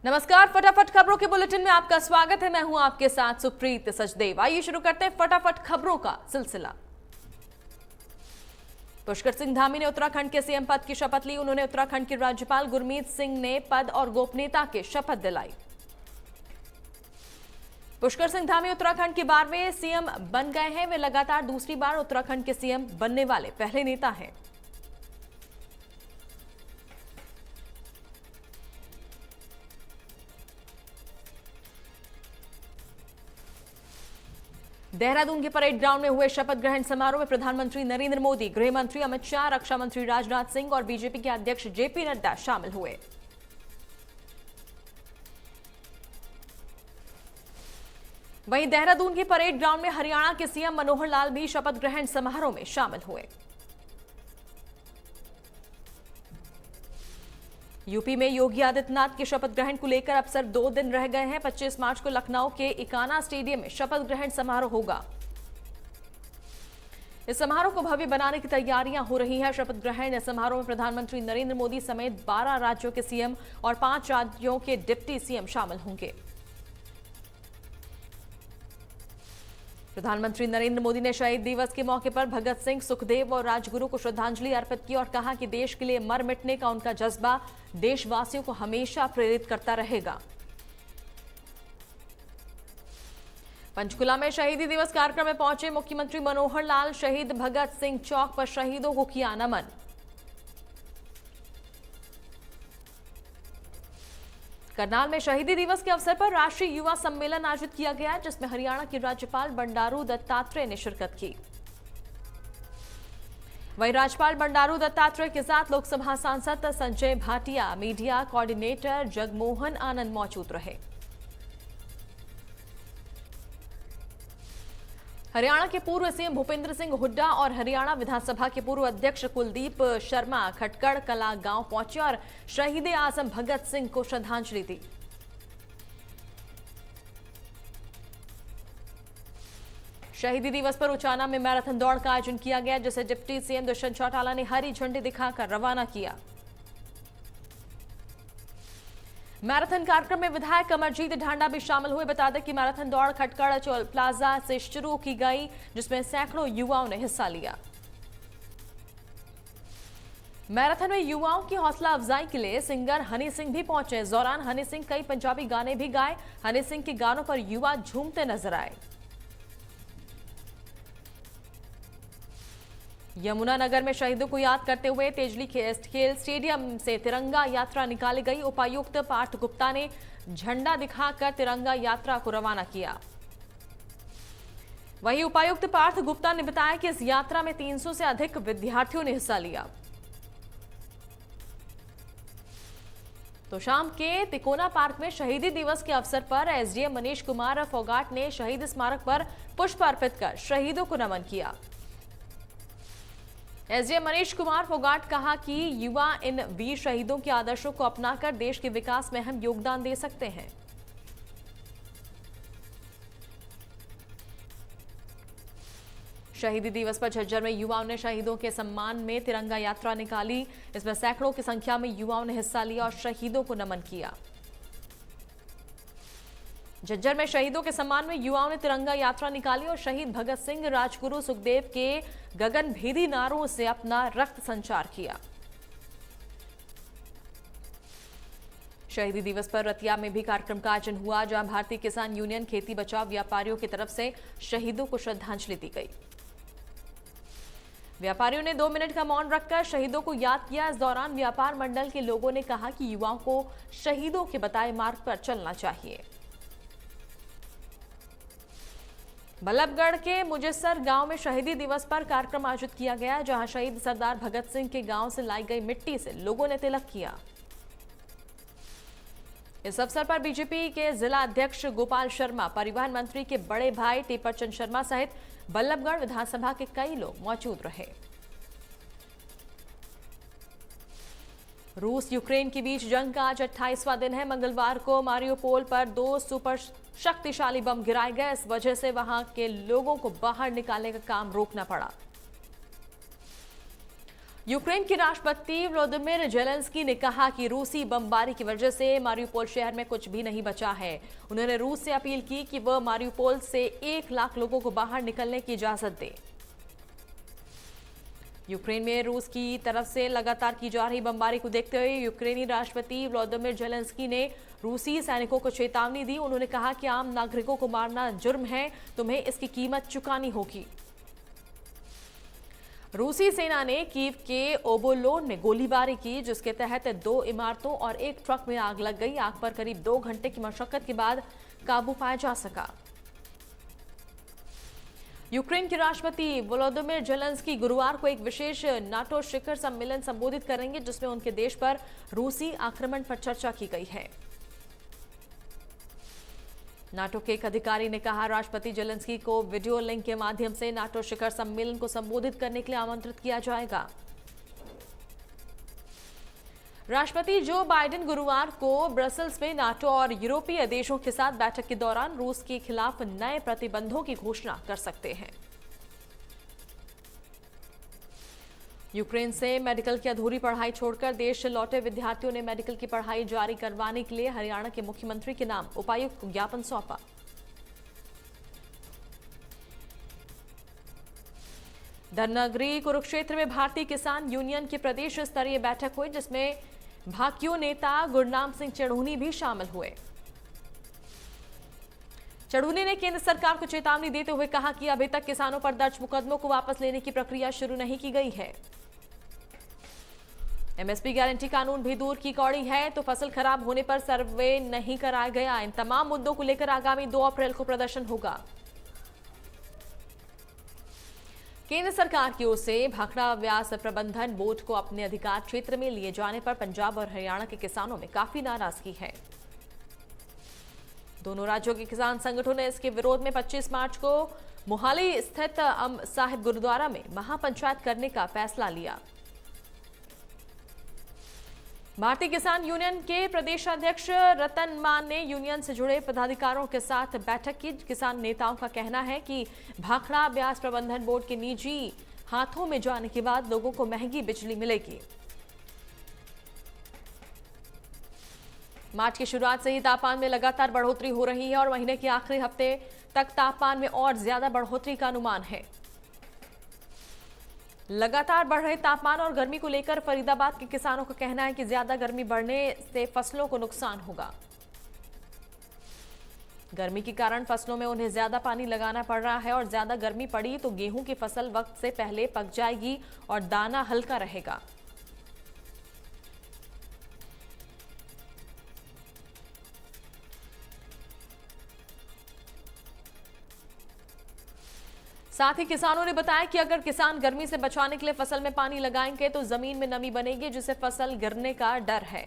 नमस्कार, फटाफट खबरों के बुलेटिन में आपका स्वागत है। मैं हूं आपके साथ सुप्रीत सचदेव। आइए शुरू करते हैं फटाफट खबरों का सिलसिला। पुष्कर सिंह धामी ने उत्तराखंड के सीएम पद की शपथ ली। उन्होंने उत्तराखंड के राज्यपाल गुरमीत सिंह ने पद और गोपनीयता की शपथ दिलाई। पुष्कर सिंह धामी उत्तराखंड के 12वें सीएम बन गए हैं। वे लगातार दूसरी बार उत्तराखंड के सीएम बनने वाले पहले नेता हैं। देहरादून के परेड ग्राउंड में हुए शपथ ग्रहण समारोह में प्रधानमंत्री नरेंद्र मोदी, गृह मंत्री अमित शाह, रक्षा मंत्री राजनाथ सिंह और बीजेपी के अध्यक्ष जेपी नड्डा शामिल हुए। वहीं देहरादून के परेड ग्राउंड में हरियाणा के सीएम मनोहर लाल भी शपथ ग्रहण समारोह में शामिल हुए। यूपी में योगी आदित्यनाथ के शपथ ग्रहण को लेकर अब सिर्फ 2 दिन रह गए हैं। 25 मार्च को लखनऊ के इकाना स्टेडियम में शपथ ग्रहण समारोह होगा। इस समारोह को भव्य बनाने की तैयारियां हो रही है। शपथ ग्रहण समारोह में प्रधानमंत्री नरेंद्र मोदी समेत 12 राज्यों के सीएम और 5 राज्यों के डिप्टी सीएम शामिल होंगे। प्रधानमंत्री नरेंद्र मोदी ने शहीद दिवस के मौके पर भगत सिंह, सुखदेव और राजगुरु को श्रद्धांजलि अर्पित की और कहा कि देश के लिए मर मिटने का उनका जज्बा देशवासियों को हमेशा प्रेरित करता रहेगा। पंचकुला में शहीदी दिवस कार्यक्रम में पहुंचे मुख्यमंत्री मनोहर लाल। शहीद भगत सिंह चौक पर शहीदों को किया नमन। करनाल में शहीदी दिवस के अवसर पर राष्ट्रीय युवा सम्मेलन आयोजित किया गया, जिसमें हरियाणा के राज्यपाल बंडारू दत्तात्रेय ने शिरकत की। वहीं राज्यपाल बंडारू दत्तात्रेय के साथ लोकसभा सांसद संजय भाटिया, मीडिया कोऑर्डिनेटर जगमोहन आनंद मौजूद रहे। हरियाणा के पूर्व सीएम भूपेंद्र सिंह हुड्डा और हरियाणा विधानसभा के पूर्व अध्यक्ष कुलदीप शर्मा खटकड़ कला गांव पहुंचे और शहीद आजम भगत सिंह को श्रद्धांजलि दी। शहीदी दिवस पर उचाना में मैराथन दौड़ का आयोजन किया गया, जिसे डिप्टी सीएम दुष्यंत चौटाला ने हरी झंडी दिखाकर रवाना किया। मैराथन कार्यक्रम में विधायक अमरजीत ढांडा भी शामिल हुए। बता दें कि मैराथन दौड़ खटकड़ चोल प्लाजा से शुरू की गई, जिसमें सैकड़ों युवाओं ने हिस्सा लिया। मैराथन में युवाओं की हौसला अफजाई के लिए सिंगर हनी सिंह भी पहुंचे। इस दौरान हनी सिंह कई पंजाबी गाने भी गाए। हनी सिंह के गानों पर युवा झूमते नजर आए। यमुनानगर में शहीदों को याद करते हुए तेजली खेल स्टेडियम से तिरंगा यात्रा निकाली गई। उपायुक्त पार्थ गुप्ता ने झंडा दिखाकर तिरंगा यात्रा को रवाना किया। वहीं उपायुक्त पार्थ गुप्ता ने बताया कि इस यात्रा में 300 से अधिक विद्यार्थियों ने हिस्सा लिया। तो शाम के तिकोना पार्क में शहीदी दिवस के अवसर पर एसडीएम मनीष कुमार फोगाट ने शहीद स्मारक पर पुष्प अर्पित कर शहीदों को नमन किया। एसडीएम मनीष कुमार फोगाट कहा कि युवा इन वीर शहीदों के आदर्शों को अपनाकर देश के विकास में अहम योगदान दे सकते हैं। शहीदी दिवस पर झज्जर में युवाओं ने शहीदों के सम्मान में तिरंगा यात्रा निकाली। इसमें सैकड़ों की संख्या में युवाओं ने हिस्सा लिया और शहीदों को नमन किया। झज्जर में शहीदों के सम्मान में युवाओं ने तिरंगा यात्रा निकाली और शहीद भगत सिंह, राजगुरु, सुखदेव के गगनभेदी नारों से अपना रक्त संचार किया। शहीदी दिवस पर रतिया में भी कार्यक्रम का आयोजन हुआ, जहां भारतीय किसान यूनियन खेती बचाव व्यापारियों की तरफ से शहीदों को श्रद्धांजलि दी गई। व्यापारियों ने 2 मिनट का मौन रखकर शहीदों को याद किया। इस दौरान व्यापार मंडल के लोगों ने कहा कि युवाओं को शहीदों के बताए मार्ग पर चलना चाहिए। बल्लभगढ़ के मुजस्सर गांव में शहीदी दिवस पर कार्यक्रम आयोजित किया गया, जहां शहीद सरदार भगत सिंह के गांव से लाई गई मिट्टी से लोगों ने तिलक किया। इस अवसर पर बीजेपी के जिला अध्यक्ष गोपाल शर्मा, परिवहन मंत्री के बड़े भाई टेपरचंद शर्मा सहित बल्लभगढ़ विधानसभा के कई लोग मौजूद रहे। रूस यूक्रेन के बीच जंग का आज 28वां दिन है। मंगलवार को मारियोपोल पर 2 सुपर शक्तिशाली बम गिराए गए। इस वजह से वहां के लोगों को बाहर निकालने का काम रोकना पड़ा। यूक्रेन के राष्ट्रपति व्लादिमीर जेलेंस्की ने कहा कि रूसी बमबारी की वजह से मारियुपोल शहर में कुछ भी नहीं बचा है। उन्होंने रूस से अपील की कि वह मारियुपोल से 1 लाख लोगों को बाहर निकलने की इजाजत दे। यूक्रेन में रूस की तरफ से लगातार की जा रही बमबारी को देखते हुए यूक्रेनी राष्ट्रपति व्लादिमीर जेलेंस्की ने रूसी सैनिकों को चेतावनी दी। उन्होंने कहा कि आम नागरिकों को मारना जुर्म है, तुम्हें इसकी कीमत चुकानी होगी। रूसी सेना ने कीव के ओबोलोन में गोलीबारी की, जिसके तहत 2 इमारतों और 1 ट्रक में आग लग गई। आग पर करीब 2 घंटे की मशक्कत के बाद काबू पाया जा सका। यूक्रेन के राष्ट्रपति वोलोदिमीर जेलेंस्की गुरुवार को एक विशेष नाटो शिखर सम्मेलन संबोधित करेंगे, जिसमें उनके देश पर रूसी आक्रमण पर चर्चा की गई है। नाटो के एक अधिकारी ने कहा, राष्ट्रपति जेलेंस्की को वीडियो लिंक के माध्यम से नाटो शिखर सम्मेलन को संबोधित करने के लिए आमंत्रित किया जाएगा। राष्ट्रपति जो बाइडेन गुरुवार को ब्रसल्स में नाटो और यूरोपीय देशों के साथ बैठक के दौरान रूस के खिलाफ नए प्रतिबंधों की घोषणा कर सकते हैं। यूक्रेन से मेडिकल की अधूरी पढ़ाई छोड़कर देश लौटे विद्यार्थियों ने मेडिकल की पढ़ाई जारी करवाने के लिए हरियाणा के मुख्यमंत्री के नाम उपायुक्त को ज्ञापन सौंपा। धनगरी कुरुक्षेत्र में भारतीय किसान यूनियन की प्रदेश स्तरीय बैठक हुई, जिसमें भाकियू नेता गुरनाम सिंह चढ़ूनी भी शामिल हुए। चढ़ूनी ने केंद्र सरकार को चेतावनी देते हुए कहा कि अभी तक किसानों पर दर्ज मुकदमों को वापस लेने की प्रक्रिया शुरू नहीं की गई है। एमएसपी गारंटी कानून भी दूर की कौड़ी है, तो फसल खराब होने पर सर्वे नहीं कराया गया। इन तमाम मुद्दों को लेकर आगामी 2 अप्रैल को प्रदर्शन होगा। केंद्र सरकार की ओर से भाखड़ा व्यास प्रबंधन बोर्ड को अपने अधिकार क्षेत्र में लिए जाने पर पंजाब और हरियाणा के किसानों में काफी नाराजगी है। दोनों राज्यों के किसान संगठनों ने इसके विरोध में 25 मार्च को मोहाली स्थित अम्ब साहिब गुरुद्वारा में महापंचायत करने का फैसला लिया। भारतीय किसान यूनियन के प्रदेशाध्यक्ष रतन मान ने यूनियन से जुड़े पदाधिकारियों के साथ बैठक की। किसान नेताओं का कहना है कि भाखड़ा ब्याज प्रबंधन बोर्ड के निजी हाथों में जाने के बाद लोगों को महंगी बिजली मिलेगी। मार्च की शुरुआत से ही तापमान में लगातार बढ़ोतरी हो रही है और महीने के आखिरी हफ्ते तक तापमान में और ज्यादा बढ़ोतरी का अनुमान है। लगातार बढ़ रहे तापमान और गर्मी को लेकर फरीदाबाद के किसानों का कहना है कि ज्यादा गर्मी बढ़ने से फसलों को नुकसान होगा। गर्मी के कारण फसलों में उन्हें ज्यादा पानी लगाना पड़ रहा है और ज्यादा गर्मी पड़ी तो गेहूं की फसल वक्त से पहले पक जाएगी और दाना हल्का रहेगा। साथ ही किसानों ने बताया कि अगर किसान गर्मी से बचाने के लिए फसल में पानी लगाएंगे तो जमीन में नमी बनेगी, जिससे फसल गिरने का डर है।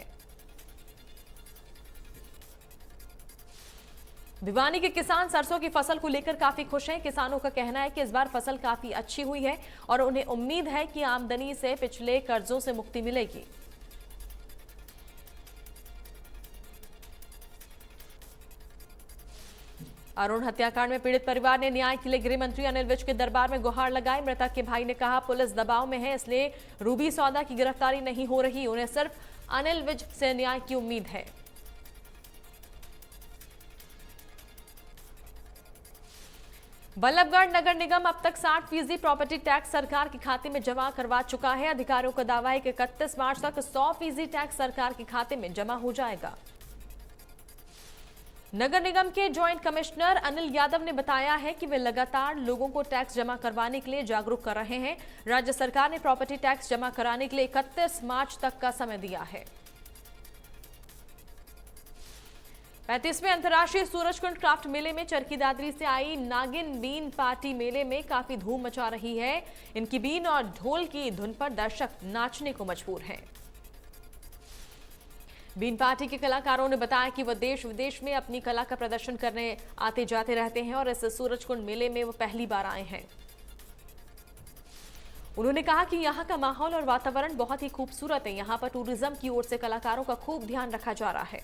भिवानी के किसान सरसों की फसल को लेकर काफी खुश हैं। किसानों का कहना है कि इस बार फसल काफी अच्छी हुई है और उन्हें उम्मीद है कि आमदनी से पिछले कर्जों से मुक्ति मिलेगी। अरुण हत्याकांड में पीड़ित परिवार ने न्याय के लिए गृह मंत्री अनिल विज के दरबार में गुहार लगाई। मृतक के भाई ने कहा, पुलिस दबाव में है, इसलिए रूबी सौदा की गिरफ्तारी नहीं हो रही। उन्हें सिर्फ अनिल विज से न्याय की उम्मीद है। बल्लभगढ़ नगर निगम अब तक 60% प्रॉपर्टी टैक्स सरकार के खाते में जमा करवा चुका है। अधिकारियों का दावा है कि 31 मार्च तक 100% टैक्स सरकार के खाते में जमा हो जाएगा। नगर निगम के जॉइंट कमिश्नर अनिल यादव ने बताया है कि वे लगातार लोगों को टैक्स जमा करवाने के लिए जागरूक कर रहे हैं। राज्य सरकार ने प्रॉपर्टी टैक्स जमा कराने के लिए 31 मार्च तक का समय दिया है। 35वें अंतर्राष्ट्रीय सूरजकुंड क्राफ्ट मेले में चरखी दादरी से आई नागिन बीन पार्टी मेले में काफी धूम मचा रही है। इनकी बीन और ढोल की धुन पर दर्शक नाचने को मजबूर हैं। बीन पार्टी के कलाकारों ने बताया कि वह देश विदेश में अपनी कला का प्रदर्शन करने आते जाते रहते हैं और इस सूरजकुंड मेले में वो पहली बार आए हैं। उन्होंने कहा कि यहाँ का माहौल और वातावरण बहुत ही खूबसूरत है। यहाँ पर टूरिज्म की ओर से कलाकारों का खूब ध्यान रखा जा रहा है।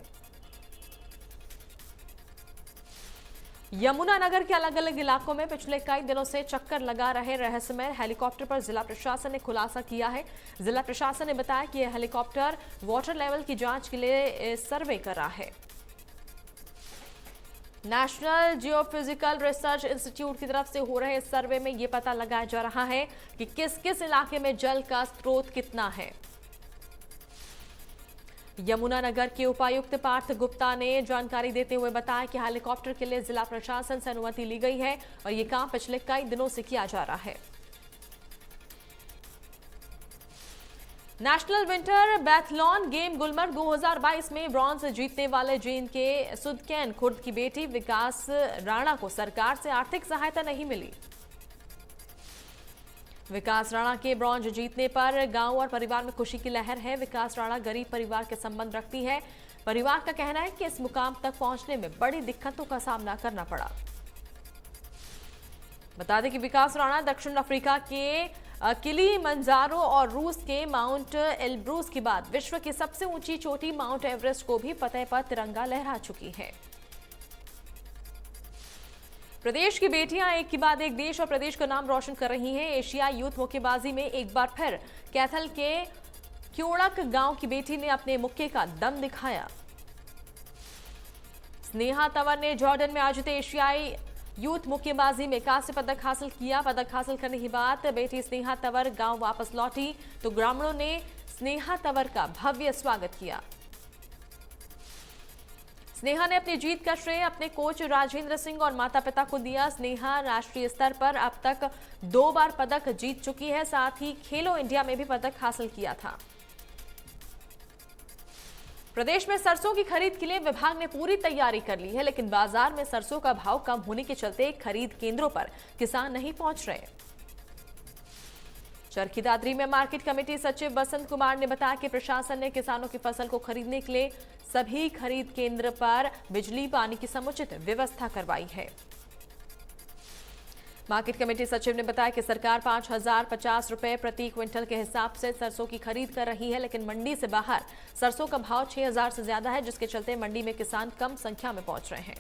यमुनानगर के अलग अलग इलाकों में पिछले कई दिनों से चक्कर लगा रहे रहस्यमय हेलीकॉप्टर पर जिला प्रशासन ने खुलासा किया है। जिला प्रशासन ने बताया कि यह हेलीकॉप्टर वाटर लेवल की जांच के लिए सर्वे कर रहा है। नेशनल जियोफिजिकल रिसर्च इंस्टीट्यूट की तरफ से हो रहे इस सर्वे में यह पता लगाया जा रहा है कि किस किस इलाके में जल का स्रोत कितना है। यमुनानगर के उपायुक्त पार्थ गुप्ता ने जानकारी देते हुए बताया कि हेलीकॉप्टर के लिए जिला प्रशासन से अनुमति ली गई है और यह काम पिछले कई दिनों से किया जा रहा है। National winter biathlon game Gulmarg 2022 में ब्रॉन्ज जीतने वाले जींद के सुदकैन खुर्द की बेटी विकास राणा को सरकार से आर्थिक सहायता नहीं मिली। विकास राणा के ब्रॉन्ज जीतने पर गांव और परिवार में खुशी की लहर है। विकास राणा गरीब परिवार के संबंध रखती है। परिवार का कहना है कि इस मुकाम तक पहुंचने में बड़ी दिक्कतों का सामना करना पड़ा। बता दें कि विकास राणा दक्षिण अफ्रीका के किलीमंजारो और रूस के माउंट एल्ब्रूस के बाद विश्व की सबसे ऊंची चोटी माउंट एवरेस्ट को भी फतह पर तिरंगा लहरा चुकी है। प्रदेश की बेटियां एक के बाद एक देश और प्रदेश का नाम रोशन कर रही हैं। एशियाई यूथ मुक्केबाजी में एक बार फिर कैथल के क्योड़क गांव की बेटी ने अपने मुक्के का दम दिखाया। स्नेहा तंवर ने जॉर्डन में आयोजित एशियाई यूथ मुक्केबाजी में कांस्य पदक हासिल किया। पदक हासिल करने के बाद बेटी स्नेहा तंवर गांव वापस लौटी तो ग्रामीणों ने स्नेहा तंवर का भव्य स्वागत किया। स्नेहा ने अपनी जीत का श्रेय अपने कोच राजेंद्र सिंह और माता पिता को दिया। स्नेहा राष्ट्रीय स्तर पर अब तक 2 बार पदक जीत चुकी है। साथ ही खेलो इंडिया में भी पदक हासिल किया था। प्रदेश में सरसों की खरीद के लिए विभाग ने पूरी तैयारी कर ली है, लेकिन बाजार में सरसों का भाव कम होने के चलते खरीद केंद्रों पर किसान नहीं पहुंच रहे। चरखी दादरी में मार्केट कमेटी सचिव बसंत कुमार ने बताया कि प्रशासन ने किसानों की फसल को खरीदने के लिए सभी खरीद केंद्र पर बिजली पानी की समुचित व्यवस्था करवाई है। मार्केट कमेटी सचिव ने बताया कि सरकार 5,050 रुपए प्रति क्विंटल के हिसाब से सरसों की खरीद कर रही है, लेकिन मंडी से बाहर सरसों का भाव 6,000 से ज्यादा है, जिसके चलते मंडी में किसान कम संख्या में पहुंच रहे हैं।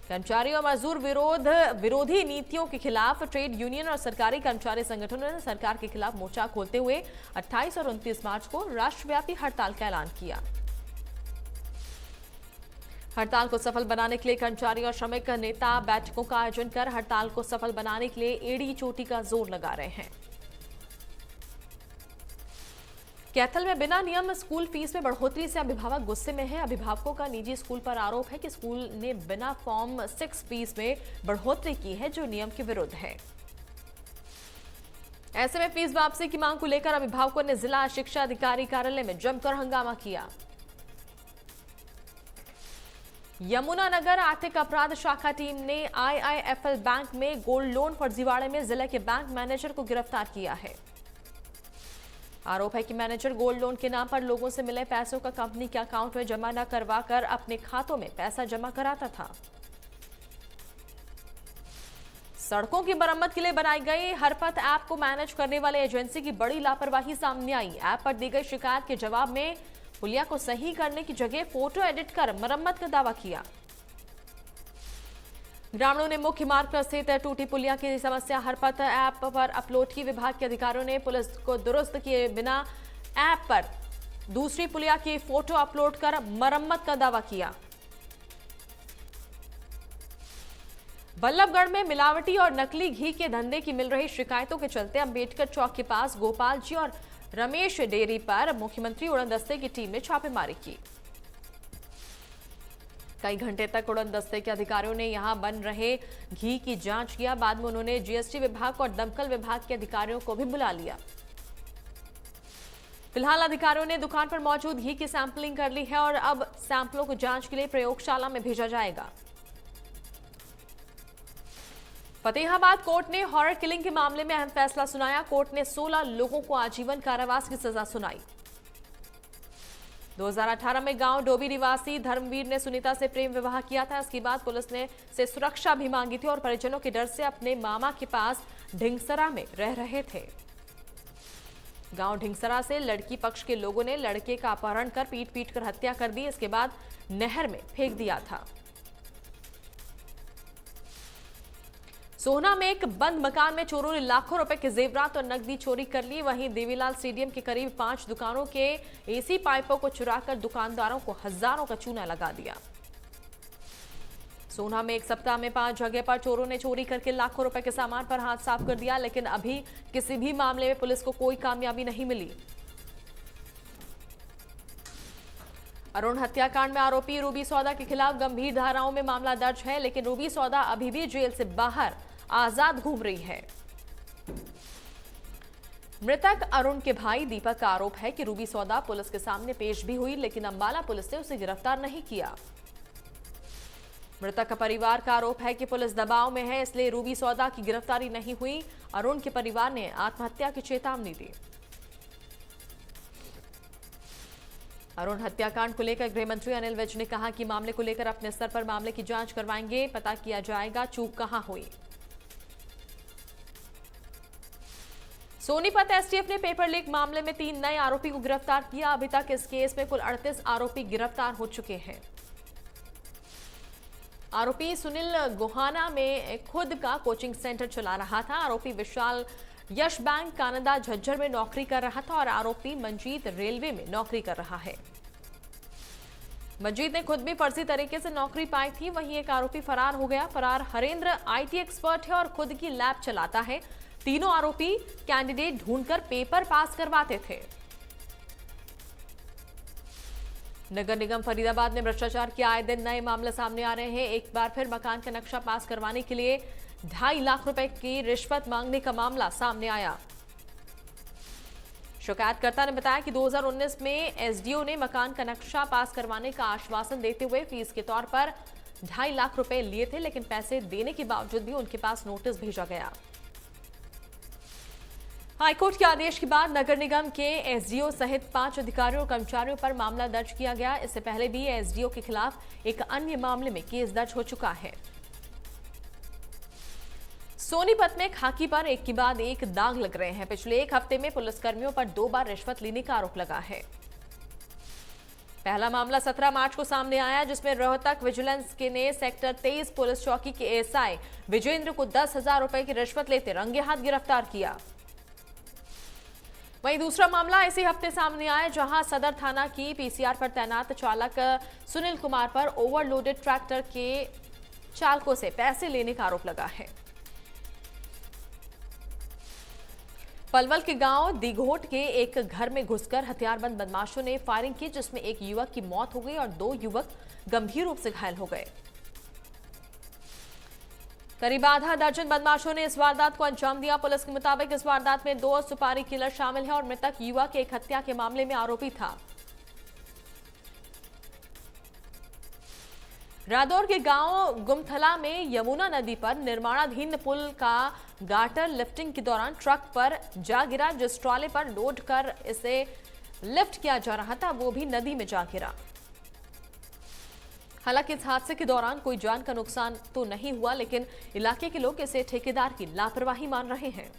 कर्मचारी और मजदूर विरोधी नीतियों के खिलाफ ट्रेड यूनियन और सरकारी कर्मचारी संगठनों ने सरकार के खिलाफ मोर्चा खोलते हुए 28 और 29 मार्च को राष्ट्रव्यापी हड़ताल का ऐलान किया। हड़ताल को सफल बनाने के लिए कर्मचारी और श्रमिक नेता बैठकों का आयोजन कर हड़ताल को सफल बनाने के लिए एड़ी चोटी का जोर लगा रहे हैं। कैथल में बिना नियम स्कूल फीस में बढ़ोतरी से अभिभावक गुस्से में हैं। अभिभावकों का निजी स्कूल पर आरोप है कि स्कूल ने बिना फॉर्म 6 फीस में बढ़ोतरी की है, जो नियम के विरुद्ध है। ऐसे में फीस वापसी की मांग को लेकर अभिभावकों ने जिला शिक्षा अधिकारी कार्यालय में जमकर हंगामा किया। यमुनानगर आर्थिक अपराध शाखा टीम ने IIFL बैंक में गोल्ड लोन फर्जीवाड़े में जिले के बैंक मैनेजर को गिरफ्तार किया है। आरोप है कि मैनेजर गोल्ड लोन के नाम पर लोगों से मिले पैसों का कंपनी के अकाउंट में जमा न करवाकर अपने खातों में पैसा जमा कराता था। सड़कों की मरम्मत के लिए बनाई गई हरपथ ऐप को मैनेज करने वाले एजेंसी की बड़ी लापरवाही सामने आई। ऐप पर दी गई शिकायत के जवाब में पुलिया को सही करने की जगह फोटो एडिट कर मरम्मत का दावा किया। ग्रामीणों ने मुख्य मार्ग पर स्थित टूटी पुलिया की समस्या हरपथ ऐप पर अपलोड की। विभाग के अधिकारियों ने पुलिस को दुरुस्त किए बिना ऐप पर दूसरी पुलिया की फोटो अपलोड कर मरम्मत का दावा किया। बल्लभगढ़ में मिलावटी और नकली घी के धंधे की मिल रही शिकायतों के चलते अंबेडकर चौक के पास गोपाल जी और रमेश डेयरी पर मुख्यमंत्री उड़न दस्ते की टीम ने छापेमारी की। कई घंटे तक उड़न दस्ते के अधिकारियों ने यहां बन रहे घी की जांच किया। बाद में उन्होंने जीएसटी विभाग और दमकल विभाग के अधिकारियों को भी बुला लिया। फिलहाल अधिकारियों ने दुकान पर मौजूद घी की सैंपलिंग कर ली है और अब सैंपलों को जांच के लिए प्रयोगशाला में भेजा जाएगा। फतेहाबाद कोर्ट ने हॉरर किलिंग के मामले में अहम फैसला सुनाया। कोर्ट ने 16 लोगों को आजीवन कारावास की सजा सुनाई। 2018 में गांव डोबी निवासी धर्मवीर ने सुनीता से प्रेम विवाह किया था। इसके बाद पुलिस ने से सुरक्षा भी मांगी थी और परिजनों के डर से अपने मामा के पास ढिंगसरा में रह रहे थे। गांव ढिंगसरा से लड़की पक्ष के लोगों ने लड़के का अपहरण कर पीट कर हत्या कर दी। इसके बाद नहर में फेंक दिया था। सोहना में एक बंद मकान में चोरों ने लाखों रुपए के जेवरात और नकदी चोरी कर ली। वहीं देवीलाल स्टेडियम के करीब 5 दुकानों के एसी पाइपों को चुराकर दुकानदारों को हजारों का चूना लगा दिया। सोहना में एक सप्ताह में 5 जगह पर चोरों ने चोरी करके लाखों रुपए के सामान पर हाथ साफ कर दिया, लेकिन अभी किसी भी मामले में पुलिस को कोई कामयाबी नहीं मिली। अरुण हत्याकांड में आरोपी रूबी सौदा के खिलाफ गंभीर धाराओं में मामला दर्ज है, लेकिन रूबी सौदा अभी भी जेल से बाहर आजाद घूम रही है। मृतक अरुण के भाई दीपक का आरोप है कि रूबी सौदा पुलिस के सामने पेश भी हुई, लेकिन अंबाला पुलिस ने उसे गिरफ्तार नहीं किया। मृतक का परिवार का आरोप है कि पुलिस दबाव में है, इसलिए रूबी सौदा की गिरफ्तारी नहीं हुई। अरुण के परिवार ने आत्महत्या की चेतावनी दी। अरुण हत्याकांड को लेकर गृह मंत्री अनिल विज ने कहा कि मामले को लेकर अपने स्तर पर मामले की जांच करवाएंगे, पता किया जाएगा चूक कहां हुई। सोनीपत एसटीएफ ने पेपर लीक मामले में 3 नए आरोपी को गिरफ्तार किया। अभी तक इस केस में कुल 38 आरोपी गिरफ्तार हो चुके हैं। आरोपी सुनील गोहाना में खुद का कोचिंग सेंटर चला रहा था। आरोपी विशाल यश बैंक कानदा झज्जर में नौकरी कर रहा था और आरोपी मंजीत रेलवे में नौकरी कर रहा है। मंजीत ने खुद भी फर्जी तरीके से नौकरी पाई थी। वहीं एक आरोपी फरार हो गया। फरार हरेंद्र आईटी एक्सपर्ट है और खुद की लैब चलाता है। तीनों आरोपी कैंडिडेट ढूंढकर पेपर पास करवाते थे। नगर निगम फरीदाबाद में भ्रष्टाचार के आए दिन नए मामले सामने आ रहे हैं। एक बार फिर मकान का नक्शा पास करवाने के लिए 2.5 लाख रुपए की रिश्वत मांगने का मामला सामने आया। शिकायतकर्ता ने बताया कि 2019 में एसडीओ ने मकान का नक्शा पास करवाने का आश्वासन देते हुए फीस के तौर पर 2.5 लाख रुपए लिए थे, लेकिन पैसे देने के बावजूद भी उनके पास नोटिस भेजा गया। हाईकोर्ट के आदेश के बाद नगर निगम के एसडीओ सहित 5 अधिकारियों और कर्मचारियों पर मामला दर्ज किया गया। इससे पहले भी एसडीओ के खिलाफ एक अन्य मामले में केस दर्ज हो चुका है। सोनीपत में खाकी पर एक के बाद एक दाग लग रहे हैं। पिछले एक हफ्ते में पुलिसकर्मियों पर 2 बार रिश्वत लेने का आरोप लगा है। पहला मामला 17 मार्च को सामने आया, जिसमें रोहतक विजिलेंस के ने सेक्टर 23 पुलिस चौकी के एएसआई विजेंद्र को 10,000 रुपए की रिश्वत लेते रंगे हाथ गिरफ्तार किया। वहीं दूसरा मामला इसी हफ्ते सामने आया, जहां सदर थाना की पीसीआर पर तैनात चालक सुनील कुमार पर ओवरलोडेड ट्रैक्टर के चालकों से पैसे लेने का आरोप लगा है। पलवल के गांव दिघोट के एक घर में घुसकर हथियारबंद बदमाशों ने फायरिंग की, जिसमें एक युवक की मौत हो गई और 2 युवक गंभीर रूप से घायल हो गए। करीब आधा दर्जन बदमाशों ने इस वारदात को अंजाम दिया। पुलिस के मुताबिक इस वारदात में 2 सुपारी किलर शामिल है और मृतक युवक एक हत्या के मामले में आरोपी था। रादौर के गांव गुमथला में यमुना नदी पर निर्माणाधीन पुल का गाटर लिफ्टिंग के दौरान ट्रक पर जा गिरा। जिस ट्रॉले पर लोड कर इसे लिफ्ट किया जा रहा था, वो भी नदी में जा गिरा। हालांकि इस हादसे के दौरान कोई जान का नुकसान तो नहीं हुआ, लेकिन इलाके के लोग इसे ठेकेदार की लापरवाही मान रहे हैं।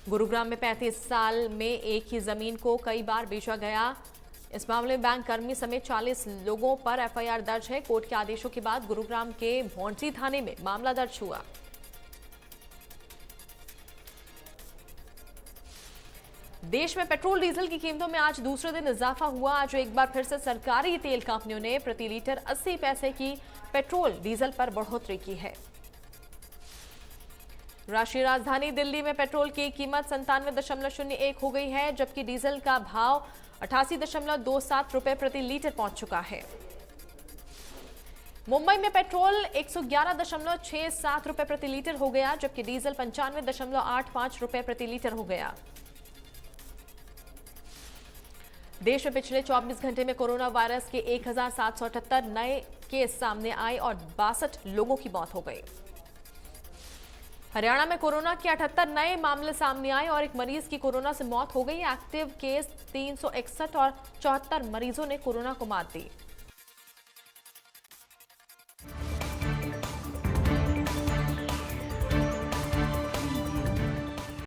गुरुग्राम में 35 साल में एक ही जमीन को कई बार बेचा गया। इस मामले में बैंक कर्मी समेत 40 लोगों पर एफआईआर दर्ज है। कोर्ट के आदेशों के बाद गुरुग्राम के भौंसी थाने में मामला दर्ज हुआ। देश में पेट्रोल डीजल की कीमतों में आज दूसरे दिन इजाफा हुआ। आज एक बार फिर से सरकारी तेल कंपनियों ने प्रति लीटर 80 पैसे की पेट्रोल डीजल पर बढ़ोतरी की है। राष्ट्रीय राजधानी दिल्ली में पेट्रोल की कीमत 97.01 हो गई है, जबकि डीजल का भाव 88.27 रुपए प्रति लीटर पहुंच चुका है। मुंबई में पेट्रोल 111.67 रुपए प्रति लीटर हो गया, जबकि डीजल 95.85 रुपए प्रति लीटर हो गया। देश में पिछले 24 घंटे में कोरोना वायरस के 1778 नए केस सामने आए और 62 लोगों की मौत हो गई। हरियाणा में कोरोना के 78 नए मामले सामने आए और एक मरीज की कोरोना से मौत हो गई। एक्टिव केस 361 और 74 मरीजों ने कोरोना को मात दी।